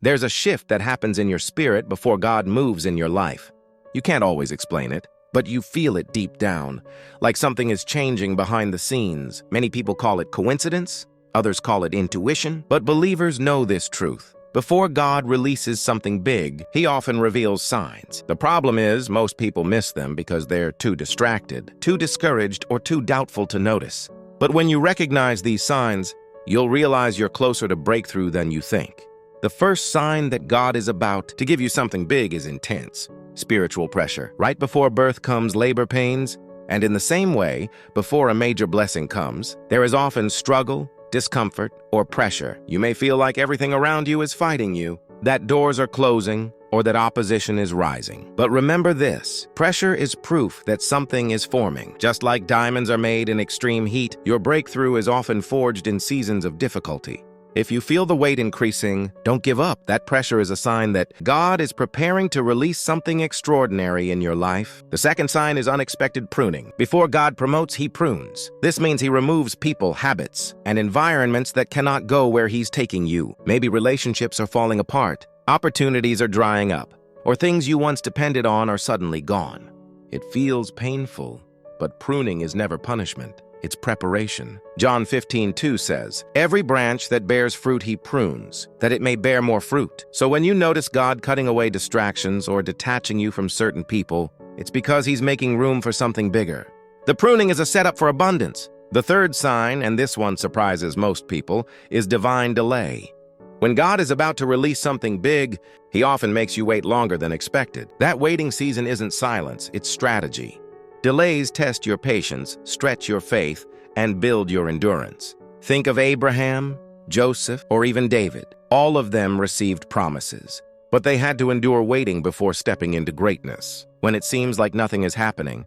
There's a shift that happens in your spirit before God moves in your life. You can't always explain it, but you feel it deep down, like something is changing behind the scenes. Many people call it coincidence, others call it intuition, but believers know this truth. Before God releases something big, He often reveals signs. The problem is, most people miss them because they're too distracted, too discouraged, or too doubtful to notice. But when you recognize these signs, you'll realize you're closer to breakthrough than you think. The first sign that God is about to give you something big is intense. Spiritual pressure. Right before birth comes labor pains, and in the same way, before a major blessing comes, there is often struggle, discomfort, or pressure. You may feel like everything around you is fighting you, that doors are closing, or that opposition is rising. But remember this, pressure is proof that something is forming. Just like diamonds are made in extreme heat, your breakthrough is often forged in seasons of difficulty. If you feel the weight increasing, don't give up. That pressure is a sign that God is preparing to release something extraordinary in your life. The second sign is unexpected pruning. Before God promotes, He prunes. This means He removes people, habits, and environments that cannot go where He's taking you. Maybe relationships are falling apart, opportunities are drying up, or things you once depended on are suddenly gone. It feels painful, but pruning is never punishment. It's preparation. John 15:2 says, "Every branch that bears fruit He prunes, that it may bear more fruit." So when you notice God cutting away distractions or detaching you from certain people, it's because He's making room for something bigger. The pruning is a setup for abundance. The third sign, and this one surprises most people, is divine delay. When God is about to release something big, He often makes you wait longer than expected. That waiting season isn't silence, it's strategy. Delays test your patience, stretch your faith, and build your endurance. Think of Abraham, Joseph, or even David. All of them received promises, but they had to endure waiting before stepping into greatness. When it seems like nothing is happening,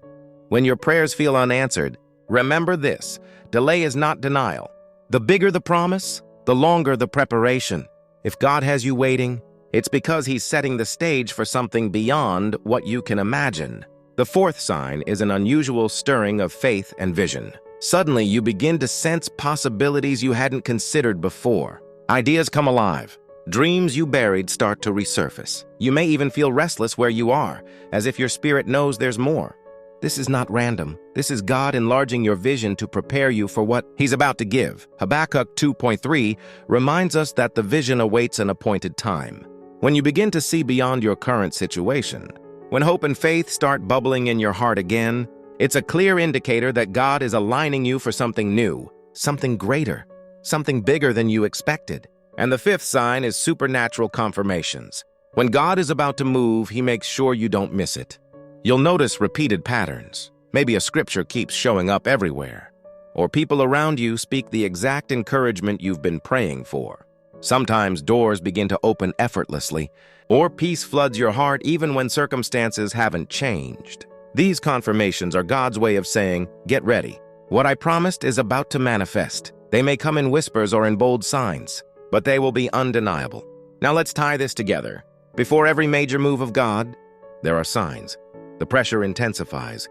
when your prayers feel unanswered, remember this: delay is not denial. The bigger the promise, the longer the preparation. If God has you waiting, it's because He's setting the stage for something beyond what you can imagine. The fourth sign is an unusual stirring of faith and vision. Suddenly, you begin to sense possibilities you hadn't considered before. Ideas come alive. Dreams you buried start to resurface. You may even feel restless where you are, as if your spirit knows there's more. This is not random. This is God enlarging your vision to prepare you for what He's about to give. Habakkuk 2:3 reminds us that the vision awaits an appointed time. When you begin to see beyond your current situation, when hope and faith start bubbling in your heart again, it's a clear indicator that God is aligning you for something new, something greater, something bigger than you expected. And the fifth sign is supernatural confirmations. When God is about to move, He makes sure you don't miss it. You'll notice repeated patterns. Maybe a scripture keeps showing up everywhere, or people around you speak the exact encouragement you've been praying for. Sometimes doors begin to open effortlessly, or peace floods your heart even when circumstances haven't changed. These confirmations are God's way of saying, get ready. What I promised is about to manifest. They may come in whispers or in bold signs, but they will be undeniable. Now let's tie this together. Before every major move of God, there are signs. The pressure intensifies.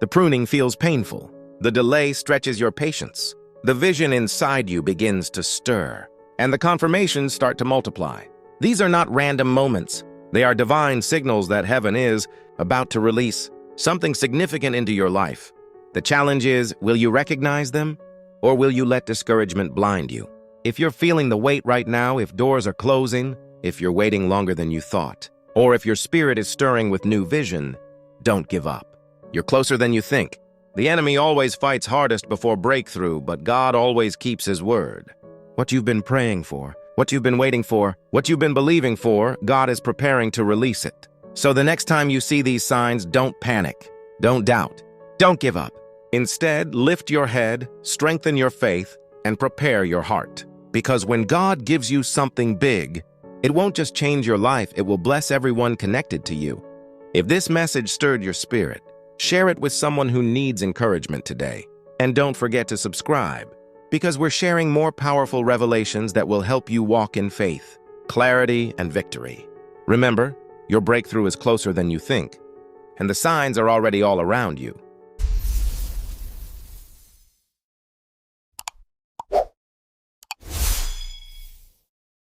The pruning feels painful. The delay stretches your patience. The vision inside you begins to stir, and the confirmations start to multiply. These are not random moments. They are divine signals that heaven is about to release something significant into your life. The challenge is, will you recognize them, or will you let discouragement blind you? If you're feeling the weight right now, if doors are closing, if you're waiting longer than you thought, or if your spirit is stirring with new vision, don't give up. You're closer than you think. The enemy always fights hardest before breakthrough, but God always keeps His word. What you've been praying for, what you've been waiting for, what you've been believing for, God is preparing to release it. So the next time you see these signs, don't panic, don't doubt, don't give up. Instead, lift your head, strengthen your faith, and prepare your heart. Because when God gives you something big, it won't just change your life, it will bless everyone connected to you. If this message stirred your spirit, share it with someone who needs encouragement today. And don't forget to subscribe, because we're sharing more powerful revelations that will help you walk in faith, clarity, and victory. Remember, your breakthrough is closer than you think, and the signs are already all around you.